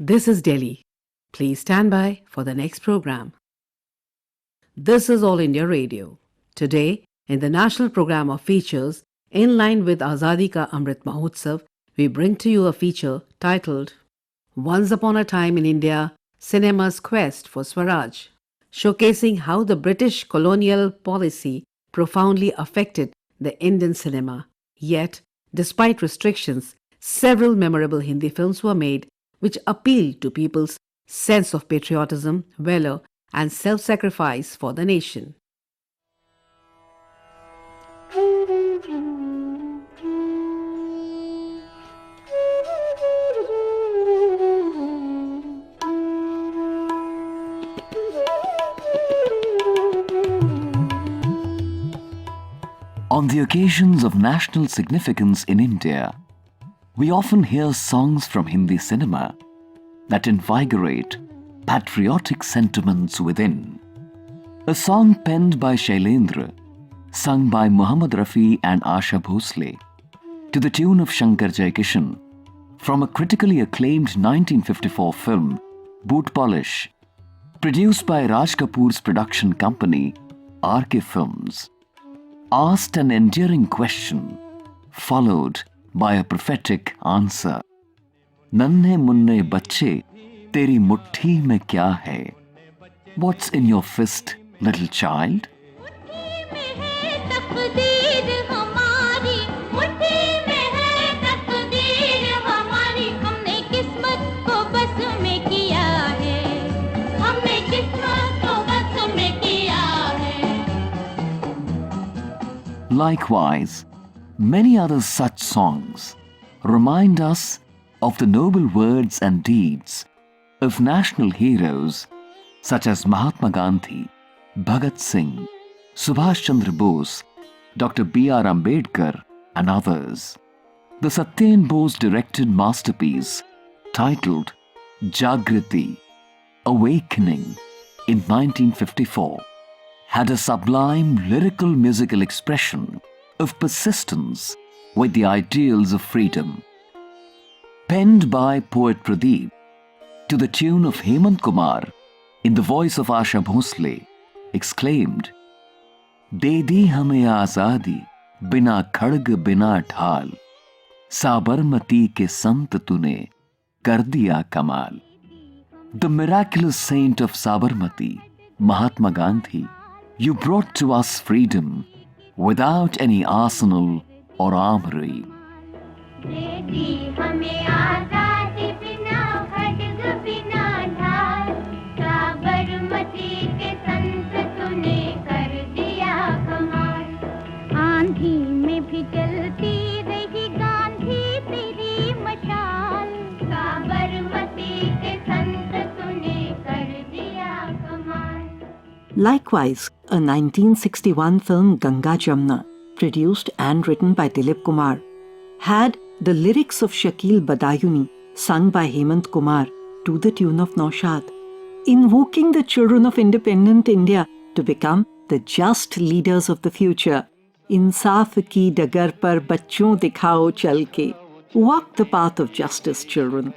This is Delhi. Please stand by for the next program. This is All India Radio. Today, in the National Program of Features, in line with Azadi Ka Amrit Mahotsav, we bring to you a feature titled Once Upon a Time in India, Cinema's Quest for Swaraj, showcasing how the British colonial policy profoundly affected the Indian cinema. Yet, despite restrictions, several memorable Hindi films were made which appealed to people's sense of patriotism, valor, and self-sacrifice for the nation. On the occasions of national significance in India, we often hear songs from Hindi cinema that invigorate patriotic sentiments within. A song penned by Shailendra, sung by Muhammad Rafi and Asha Bhosle, to the tune of Shankar Jaikishan, from a critically acclaimed 1954 film, Boot Polish, produced by Raj Kapoor's production company, RK Films, asked an endearing question, followed by a prophetic answer. Nanne munne bacche, teri mutti mein kya hai? What's in your fist, little child? Likewise, many other such songs remind us of the noble words and deeds of national heroes such as Mahatma Gandhi, Bhagat Singh, Subhash Chandra Bose, Dr. B.R. Ambedkar, and others. The Satyen Bose directed masterpiece titled Jagriti, Awakening, in 1954, had a sublime lyrical musical expression of persistence with the ideals of freedom. Penned by poet Pradeep to the tune of Hemant Kumar in the voice of Asha Bhosle, exclaimed, De di hame azadi, bina khadg bina dhal, Sabarmati ke sant tune kar diya kamal. The miraculous saint of Sabarmati, Mahatma Gandhi, you brought to us freedom without any arsenal or armory. Likewise, a 1961 film Ganga Jamna, produced and written by Dilip Kumar, had the lyrics of Shakil Badayuni sung by Hemant Kumar to the tune of Naushad, invoking the children of independent India to become the just leaders of the future. Insaf ki dagar par bachchon dikhao chal ke. Walk the path of justice, children.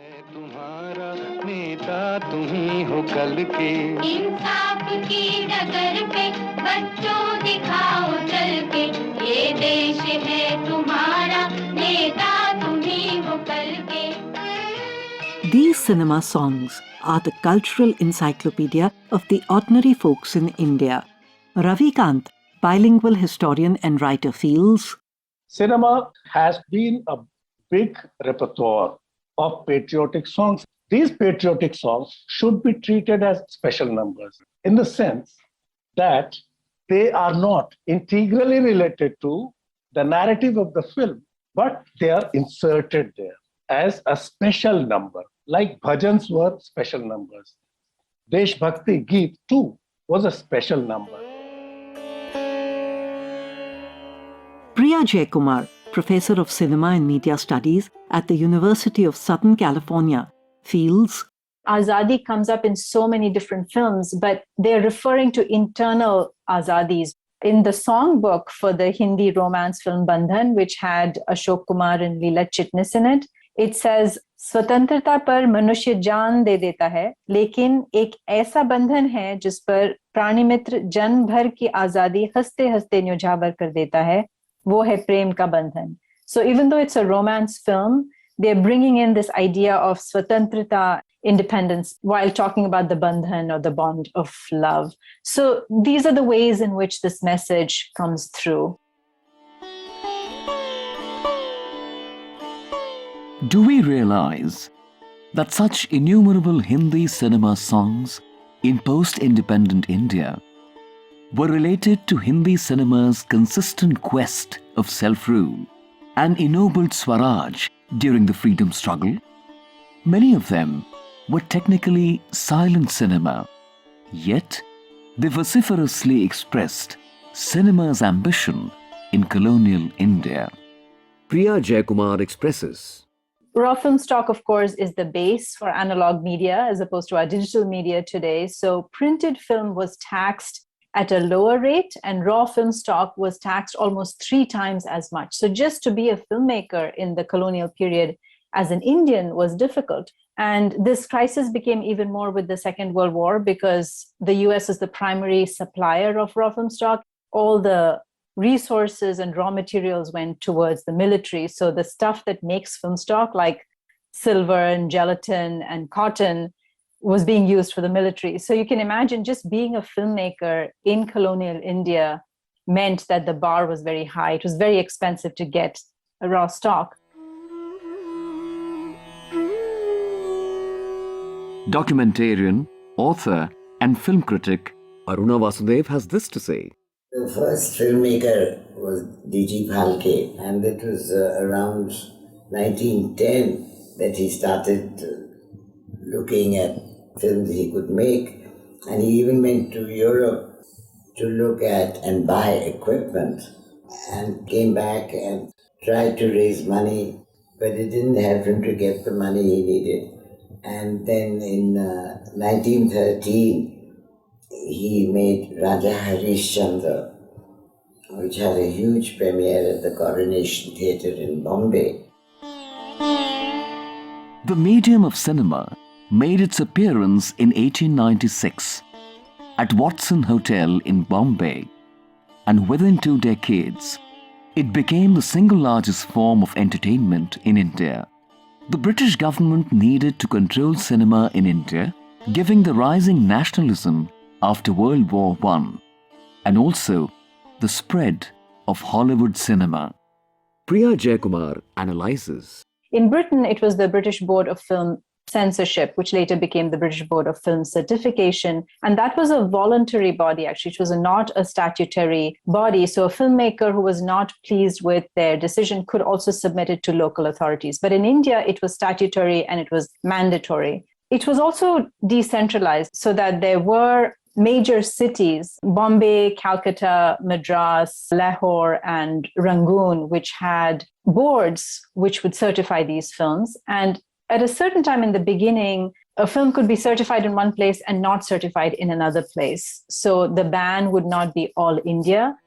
These cinema songs are the cultural encyclopedia of the ordinary folks in India. Ravi Kant, bilingual historian and writer, feels cinema has been a big repertoire of patriotic songs. These patriotic songs should be treated as special numbers in the sense that they are not integrally related to the narrative of the film, but they are inserted there as a special number, like bhajans were special numbers. Desh Bhakti Geet too was a special number. Priya Jaikumar, professor of cinema and media studies at the University of Southern California, feels Azadi comes up in so many different films, but they're referring to internal Azadis. In the songbook for the Hindi romance film Bandhan, which had Ashok Kumar and Leela Chitnis in it, it says स्वतंत्रता पर मनुष्य जान दे देता है, लेकिन एक ऐसा बंधन है जिस पर प्राणी मित्र जन्म भर की आजादी हंसते हंसते न्योछावर कर देता है, वो है प्रेम का बंधन. So even though it's a romance film, they're bringing in this idea of swatantrata, independence, while talking about the bandhan or the bond of love. So these are the ways in which this message comes through. Do we realize that such innumerable Hindi cinema songs in post-independent India were related to Hindi cinema's consistent quest of self-rule and ennobled Swaraj during the freedom struggle? Many of them were technically silent cinema, yet they vociferously expressed cinema's ambition in colonial India. Priya Jayakumar expresses. Raw film stock, of course, is the base for analog media as opposed to our digital media today. So printed film was taxed at a lower rate, and raw film stock was taxed almost 3 times as much. So just to be a filmmaker in the colonial period as an Indian was difficult. And this crisis became even more with the Second World War because the US is the primary supplier of raw film stock. All the resources and raw materials went towards the military. So the stuff that makes film stock, like silver and gelatin and cotton, was being used for the military. So you can imagine just being a filmmaker in colonial India meant that the bar was very high. It was very expensive to get a raw stock. Documentarian, author, and film critic Aruna Vasudev has this to say. The first filmmaker was D.G. Phalke, and it was around 1910 that he started looking at films he could make, and he even went to Europe to look at and buy equipment, and came back and tried to raise money, but it didn't help him to get the money he needed. And then in 1913, he made Raja Harishchandra, which had a huge premiere at the Coronation Theatre in Bombay. The medium of cinema made its appearance in 1896 at Watson Hotel in Bombay, and within 2 decades, it became the single largest form of entertainment in India. The British government needed to control cinema in India, giving the rising nationalism after World War I, and also the spread of Hollywood cinema. Priya Jayakumar analyzes. In Britain, it was the British Board of Film Censorship, which later became the British Board of Film Certification. And that was a voluntary body, actually. It was not a statutory body. So a filmmaker who was not pleased with their decision could also submit it to local authorities. But in India, it was statutory and it was mandatory. It was also decentralized so that there were major cities, Bombay, Calcutta, Madras, Lahore, and Rangoon, which had boards which would certify these films. And at a certain time in the beginning, a film could be certified in one place and not certified in another place. So the ban would not be all India.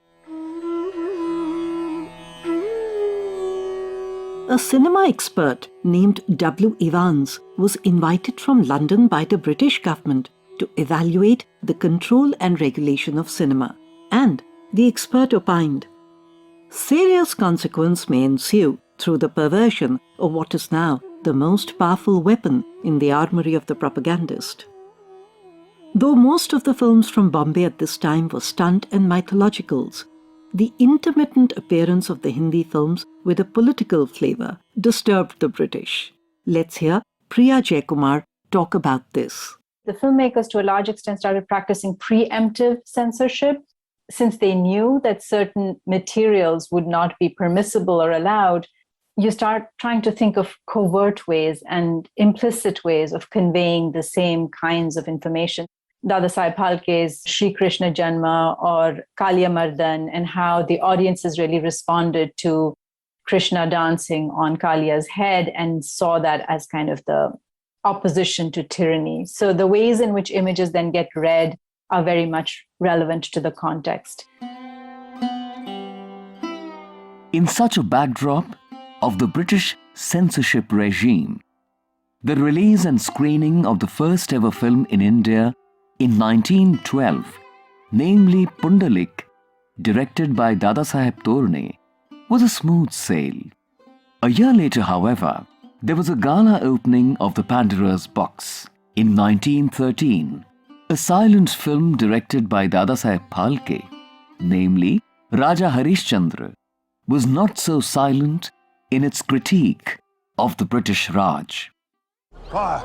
A cinema expert named W. Evans was invited from London by the British government to evaluate the control and regulation of cinema. And the expert opined, serious consequence may ensue through the perversion of what is now the most powerful weapon in the armory of the propagandist. Though most of the films from Bombay at this time were stunt and mythologicals, the intermittent appearance of the Hindi films with a political flavor disturbed the British. Let's hear Priya Jayakumar talk about this. The filmmakers, to a large extent, started practicing preemptive censorship since they knew that certain materials would not be permissible or allowed. You start trying to think of covert ways and implicit ways of conveying the same kinds of information. Dada Saheb Phalke's Shri Krishna Janma or Kaliya Mardan, and how the audiences really responded to Krishna dancing on Kaliya's head and saw that as kind of the opposition to tyranny. So the ways in which images then get read are very much relevant to the context. In such a backdrop of the British censorship regime, The release and screening of the first ever film in India in 1912, namely Pundalik, directed by Dadasaheb Torne, was a smooth sail. A year later, however, there was a gala opening of the Pandora's Box. In 1913, a silent film directed by Dadasaheb Phalke, namely Raja Harishchandra, was not so silent in its critique of the British Raj. Fire!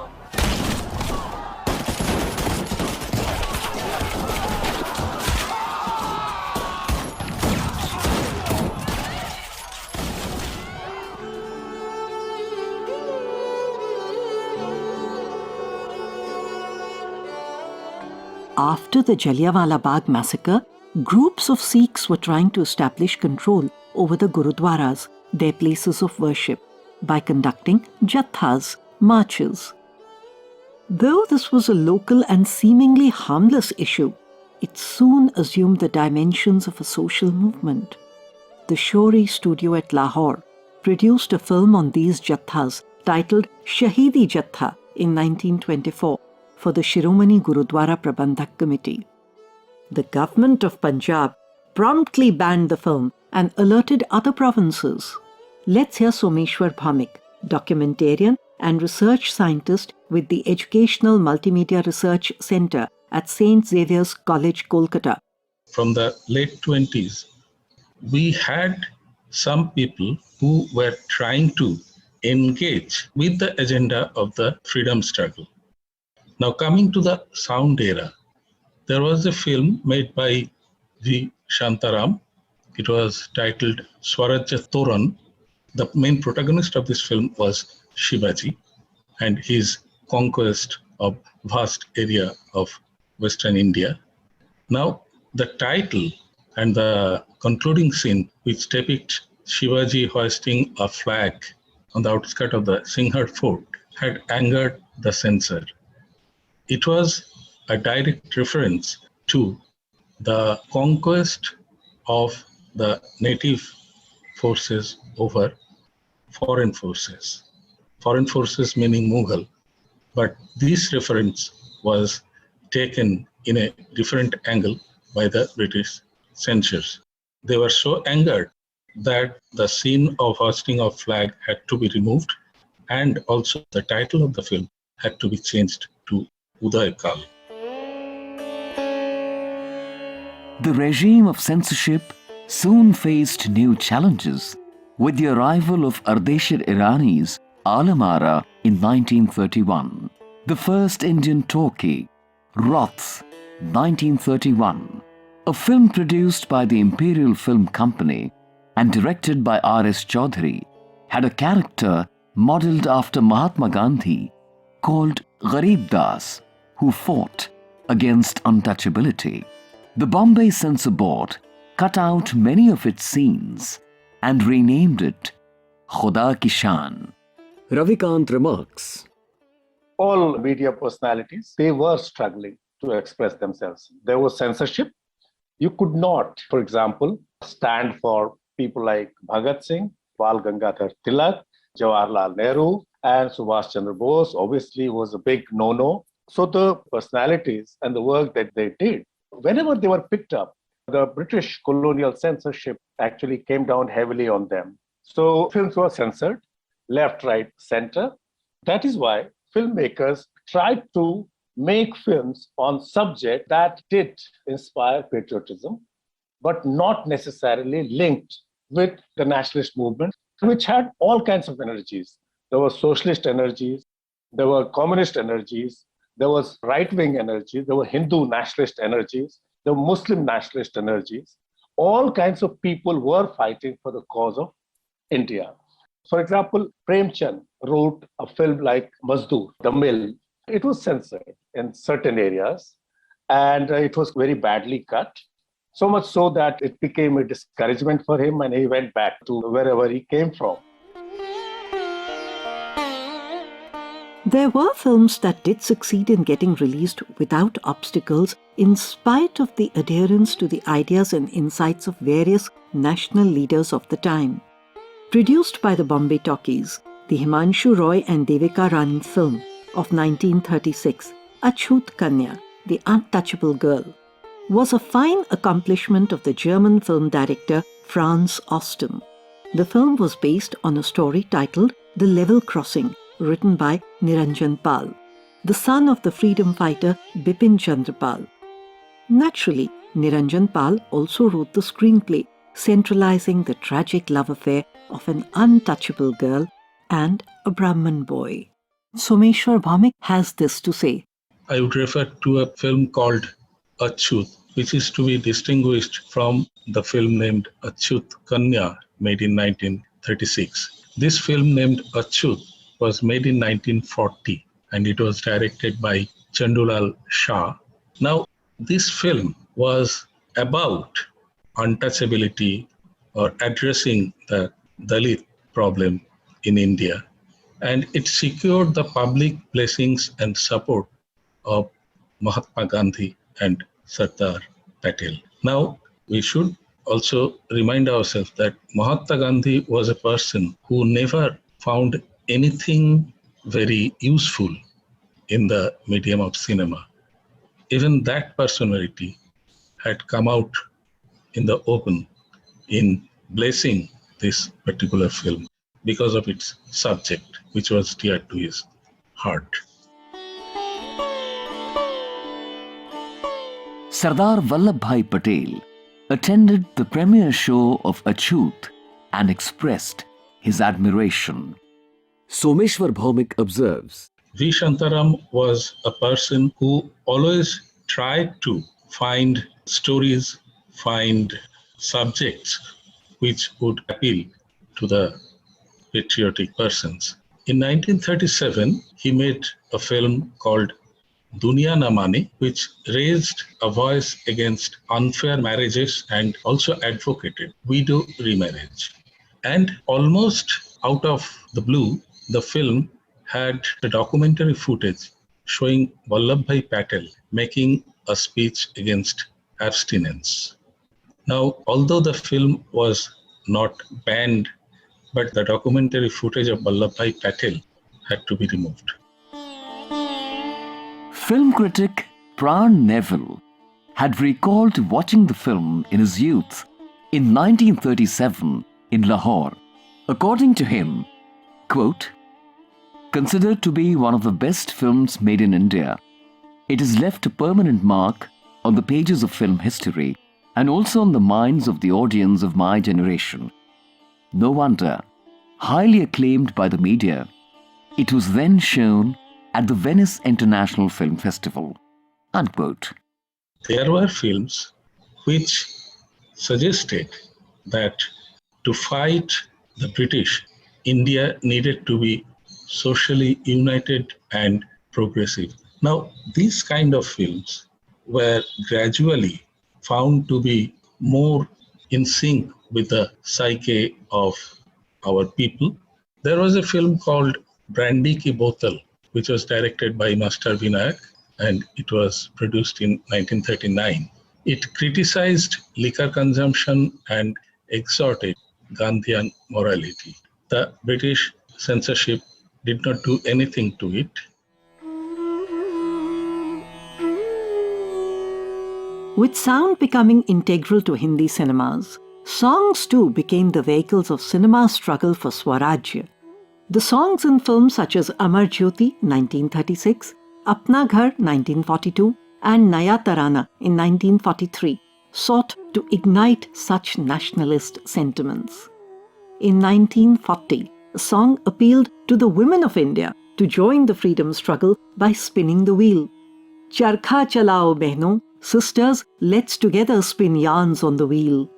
After the Jallianwala Bagh massacre, groups of Sikhs were trying to establish control over the Gurudwaras, their places of worship, by conducting jathas, marches. Though this was a local and seemingly harmless issue, it soon assumed the dimensions of a social movement. The Shori studio at Lahore produced a film on these jathas titled Shahidi Jatha in 1924 for the Shiromani Gurudwara Prabandhak Committee. The government of Punjab promptly banned the film and alerted other provinces. Let's hear Someshwar Bhamik, documentarian and research scientist with the Educational Multimedia Research Centre at St. Xavier's College, Kolkata. From the late 20s, we had some people who were trying to engage with the agenda of the freedom struggle. Now, coming to the sound era, there was a film made by V. Shantaram. It was titled Swaraj Toran. The main protagonist of this film was Shivaji and his conquest of vast area of Western India. Now, the title and the concluding scene, which depicts Shivaji hoisting a flag on the outskirts of the Singhad fort, had angered the censor. It was a direct reference to the conquest of the native forces over foreign forces. Foreign forces meaning Mughal. But this reference was taken in a different angle by the British censors. They were so angered that the scene of hoisting of flag had to be removed, and also the title of the film had to be changed to Uday Kal. The regime of censorship soon faced new challenges with the arrival of Ardeshir Irani's Alamara in 1931, the first Indian talkie, Roth, 1931, a film produced by the Imperial Film Company and directed by R.S. Chaudhary, had a character modelled after Mahatma Gandhi called Gharib Das, who fought against untouchability. The Bombay Censor Board cut out many of its scenes and renamed it Khuda Ki Shan. Ravikant remarks, all media personalities, they were struggling to express themselves. There was censorship. You could not, for example, stand for people like Bhagat Singh, Bal Gangadhar Tilak, Jawaharlal Nehru, and Subhash Chandra Bose obviously was a big no-no. So the personalities and the work that they did, whenever they were picked up, the British colonial censorship actually came down heavily on them. So films were censored, left, right, center. That is why filmmakers tried to make films on subjects that did inspire patriotism, but not necessarily linked with the nationalist movement, which had all kinds of energies. There were socialist energies, there were communist energies, there was right-wing energies, there were Hindu nationalist energies, there were Muslim nationalist energies. All kinds of people were fighting for the cause of India. For example, Premchand wrote a film like Mazdoor, The Mill. It was censored in certain areas, and it was very badly cut. So much so that it became a discouragement for him, and he went back to wherever he came from. There were films that did succeed in getting released without obstacles in spite of the adherence to the ideas and insights of various national leaders of the time. Produced by the Bombay Talkies, the Himanshu Roy and Devika Rani film of 1936, Achut Kanya, the Untouchable Girl, was a fine accomplishment of the German film director Franz Osten. The film was based on a story titled The Level Crossing, written by Niranjan Pal, the son of the freedom fighter Bipin Chandra Pal. Naturally, Niranjan Pal also wrote the screenplay, centralizing the tragic love affair of an untouchable girl and a Brahmin boy. Someshwar Bhaumik has this to say. I would refer to a film called Achut, which is to be distinguished from the film named Achut Kanya, made in 1936. This film named Achut was made in 1940 and it was directed by Chandulal Shah. Now, this film was about untouchability or addressing the Dalit problem in India, and it secured the public blessings and support of Mahatma Gandhi and Sardar Patel. Now, we should also remind ourselves that Mahatma Gandhi was a person who never found anything very useful in the medium of cinema. Even that personality had come out in the open in blessing this particular film because of its subject, which was dear to his heart. Sardar Vallabhbhai Patel attended the premiere show of Achut and expressed his admiration. Someshwar Bhaumik observes, V. Shantaram was a person who always tried to find stories, find subjects which would appeal to the patriotic persons. In 1937, he made a film called Duniya Na Mane, which raised a voice against unfair marriages and also advocated widow remarriage. And almost out of the blue, the film had a documentary footage showing Vallabhbhai Patel making a speech against abstinence. Now, although the film was not banned, but the documentary footage of Vallabhbhai Patel had to be removed. Film critic Pran Neville had recalled watching the film in his youth in 1937 in Lahore. According to him, quote, considered to be one of the best films made in India, it has left a permanent mark on the pages of film history and also on the minds of the audience of my generation. No wonder, highly acclaimed by the media, it was then shown at the Venice International Film Festival. Unquote. There were films which suggested that to fight the British, India needed to be socially united and progressive. Now, these kind of films were gradually found to be more in sync with the psyche of our people. There was a film called Brandy Ki Botal, which was directed by Master Vinayak, and it was produced in 1939. It criticized liquor consumption and exhorted Gandhian morality. The British censorship did not do anything to it. With sound becoming integral to Hindi cinemas, songs too became the vehicles of cinema's struggle for Swaraj. The songs in films such as Amar Jyoti 1936, Apna Ghar 1942 and Naya Tarana in 1943 sought to ignite such nationalist sentiments. In 1940, a song appealed to the women of India to join the freedom struggle by spinning the wheel. Charkha chalao behno, sisters, let's together spin yarns on the wheel.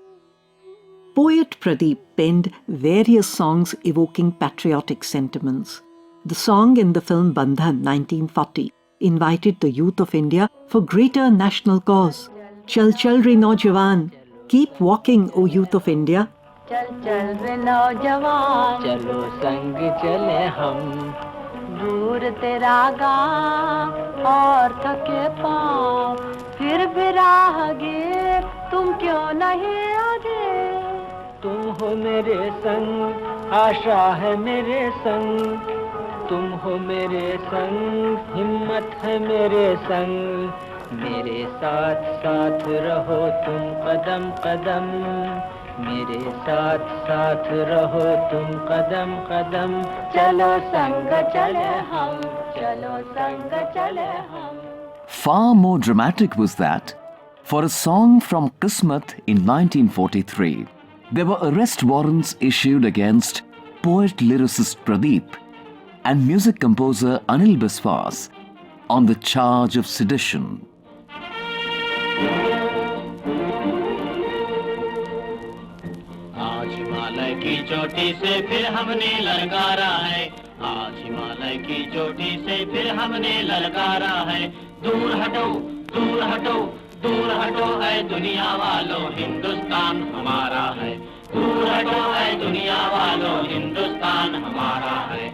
Poet Pradeep penned various songs evoking patriotic sentiments. The song in the film Bandhan 1940 invited the youth of India for greater national cause. Chal chal re naujawan, keep walking, O youth of India. चल चल रे नौजवान चलो संग चले हम दूर तेरा गाँव और थके पाँव फिर भी राहगीर तुम क्यों नहीं आगे तुम हो मेरे संग, आशा है मेरे संग, तुम हो मेरे संग, हिम्मत है मेरे संग, मेरे साथ साथ रहो तुम कदम कदम, मेरे साथ साथ रहो तुम कदम कदम, चलो संग चले हम, चलो संग चले हम. Far more dramatic was that, for a song from Kismet in 1943, there were arrest warrants issued against poet-lyricist Pradeep and music composer Anil Biswas on the charge of sedition. आज हिमालय की चोटी से फिर हमने ललकारा है, आज हिमालय की चोटी से फिर हमने ललकारा है, दूर हटो दूर हटो दूर हटो है दुनिया वालों, हिंदुस्तान हमारा है, दूर हटो है दुनिया वालों, हिंदुस्तान हमारा है.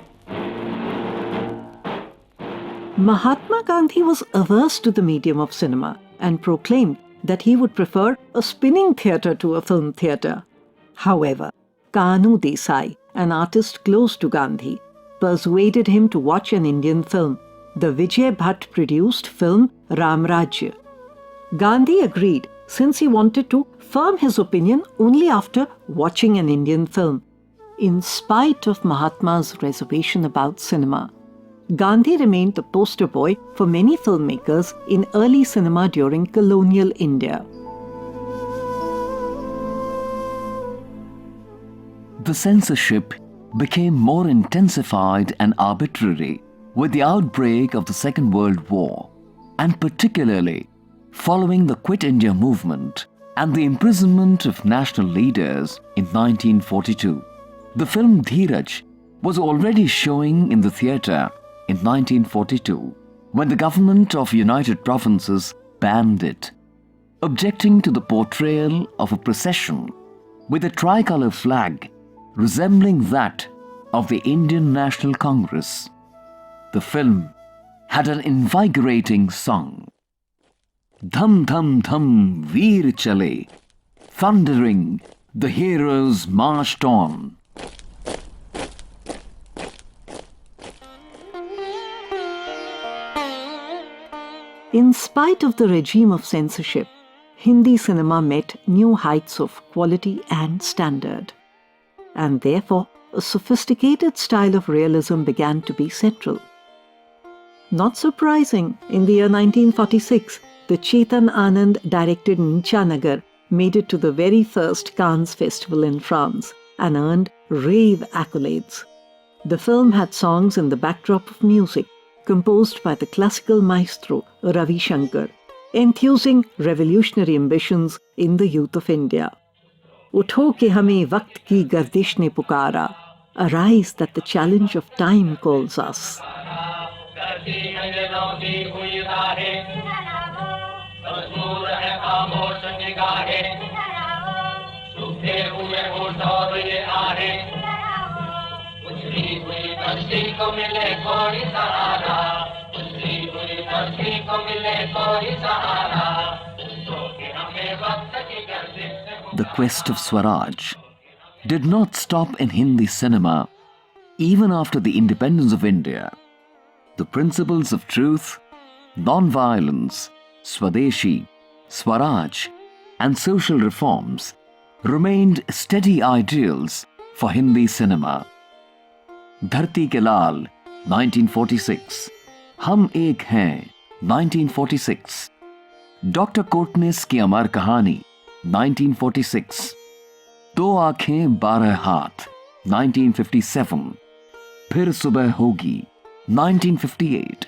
Mahatma Gandhi was averse to the medium of cinema and proclaimed that he would prefer a spinning theatre to a film theatre. However, Kanu Desai, an artist close to Gandhi, persuaded him to watch an Indian film, the Vijay Bhatt produced film Ram Rajya. Gandhi agreed since he wanted to firm his opinion only after watching an Indian film. In spite of Mahatma's reservation about cinema, Gandhi remained the poster boy for many filmmakers in early cinema during colonial India. The censorship became more intensified and arbitrary with the outbreak of the Second World War, and particularly following the Quit India movement and the imprisonment of national leaders in 1942. The film Dheeraj was already showing in the theatre in 1942 when the government of United Provinces banned it, objecting to the portrayal of a procession with a tricolour flag resembling that of the Indian National Congress. The film had an invigorating song, Dham Dham Dham Veer Chale, thundering, the heroes marched on. In spite of the regime of censorship, Hindi cinema met new heights of quality and standard. And therefore, a sophisticated style of realism began to be central. Not surprising, in the year 1946, the Chetan Anand directed Nichanagar made it to the very first Cannes Festival in France and earned rave accolades. The film had songs in the backdrop of music composed by the classical maestro Ravi Shankar, enthusing revolutionary ambitions in the youth of India. Utho ke hame waqt ki gardish ne pukara, arise that the challenge of time calls us. The quest of Swaraj did not stop in Hindi cinema even after the independence of India. The principles of truth, non-violence, Swadeshi, Swaraj, and social reforms remained steady ideals for Hindi cinema. Dharti Ke Lal, 1946, Hum Ek Hain, 1946, Dr. Kotnis Ki Amar Kahani, 1946, Do Aankhein Barah Haath, 1957, Phir Subah Hogi, 1958,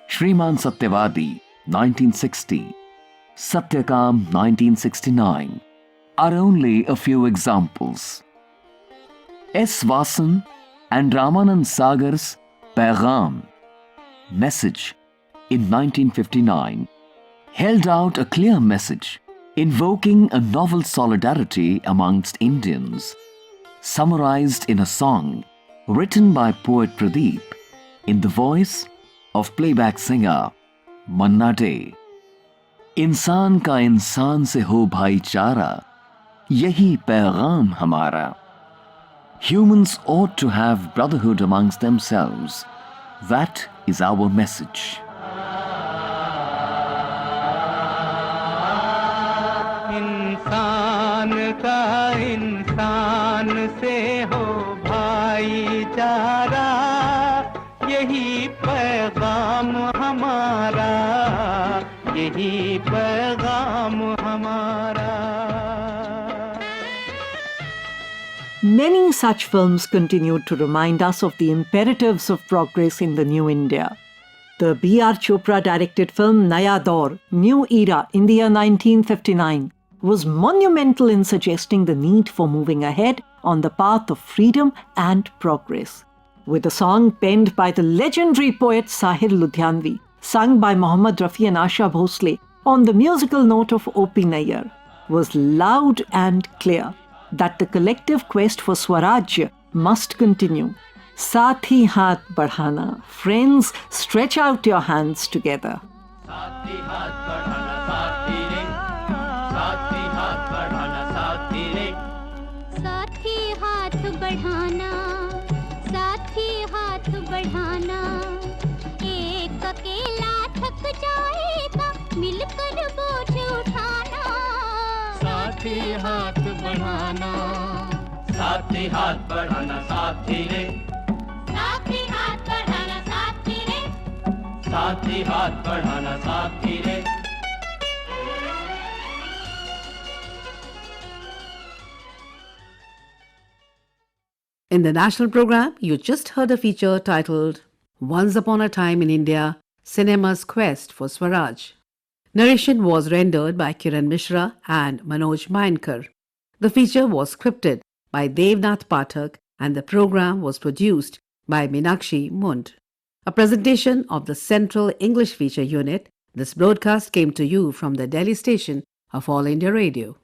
Shriman Satyavadi, 1960, Satyakam, 1969, are only a few examples. S. Vasan and Ramanand Sagar's Paigam, Message, in 1959, held out a clear message invoking a novel solidarity amongst Indians, summarized in a song written by poet Pradeep in the voice of playback singer Manna Day. इंसान का इंसान से हो भाईचारा, Yahi पैगाम hamara. Humans ought to have brotherhood amongst themselves. That is our message. इंसान का इंसान से हो भाईचारा, यही पैगाम हमारा, यही पैगाम हमारा. Many such films continued to remind us of the imperatives of progress in the new India. The B.R. Chopra directed film Naya Daur, New Era, in the year 1959, was monumental in suggesting the need for moving ahead on the path of freedom and progress. With a song penned by the legendary poet Sahir Ludhianvi, sung by Mohammad Rafi and Asha Bhosle on the musical note of O.P. Nayyar, was loud and clear that the collective quest for Swaraj must continue. Saath hi haath badhana. Friends, stretch out your hands together. साथ ही हाथ बढ़ाना साथी रे, साथ ही हाथ बढ़ाना साथी रे, साथ ही हाथ बढ़ाना, साथ ही हाथ बढ़ाना. एक अकेला थक जाएगा, मिलकर बोझ उठाना. साथ ही हाथ बढ़ाना, साथ ही हाथ बढ़ाना साथी रे, साथ ही हाथ बढ़ाना साथी रे. साथ ही हाथ बढ़ाना साथी रे. In the national program, you just heard a feature titled Once Upon a Time in India, Cinema's Quest for Swaraj. Narration was rendered by Kiran Mishra and Manoj Mainkar. The feature was scripted by Nath Pathak and the program was produced by Meenakshi, Mund. A presentation of the Central English Feature Unit, this broadcast came to you from the Delhi station of All India Radio.